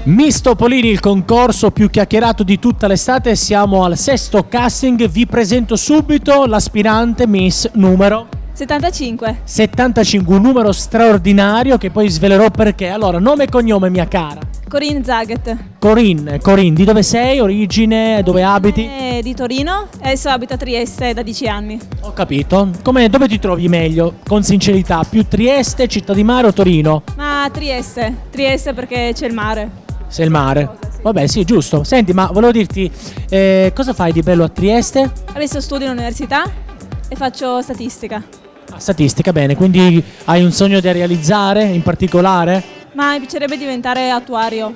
Miss Topolini, il concorso più chiacchierato di tutta l'estate, siamo al sesto casting, vi presento subito l'aspirante Miss numero 75. 75, un numero straordinario che poi svelerò perché. Allora, nome e cognome mia cara. Corinne Zaget. Corinne, di dove sei? Origine? Dove abiti? Di Torino, adesso abito a Trieste da 10 anni. Ho capito. Dove ti trovi meglio? Con sincerità, più Trieste, Città di Mare o Torino? Ma Trieste perché c'è il mare. Sei il mare. Sì. Vabbè, sì, giusto. Senti, ma volevo dirti, cosa fai di bello a Trieste? Adesso studio all'università e faccio statistica. Statistica, bene, quindi hai un sogno da realizzare in particolare? Ma mi piacerebbe diventare attuario.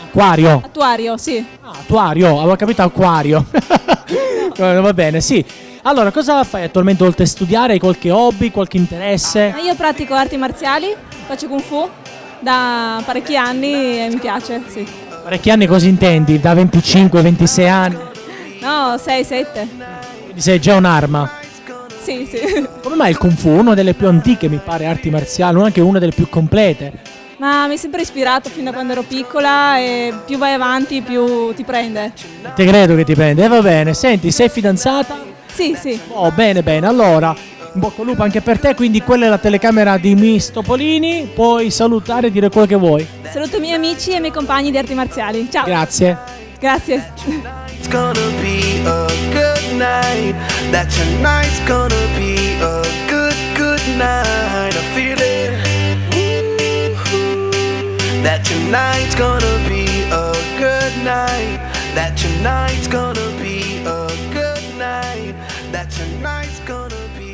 Acquario? Attuario, sì. Ah, attuario, avevo capito acquario. Va bene, sì. Allora, cosa fai attualmente oltre a studiare? Hai qualche hobby, qualche interesse? Ma io pratico arti marziali, faccio Kung Fu da parecchi anni e mi piace, sì. Parecchi anni cosa intendi? Da 25, 26 anni? No, 6, 7. Quindi sei già un'arma. Sì. Come mai il Kung Fu? Una delle più antiche, mi pare, arti marziali, non anche una delle più complete. Ma mi è sempre ispirato fin da quando ero piccola e più vai avanti più ti prende. Te credo che ti prende, va bene. Senti, sei fidanzata? Sì. Oh, bene, allora, in bocca al lupo anche per te, quindi quella è la telecamera di Miss Topolini, puoi salutare e dire quello che vuoi. Saluto i miei amici e i miei compagni di arti marziali. Ciao. Grazie. Grazie. It's gonna be a good night. That tonight's gonna be a good night. I feel it. Ooh. That tonight's gonna be a good night. That tonight's gonna be a good night. That tonight's gonna be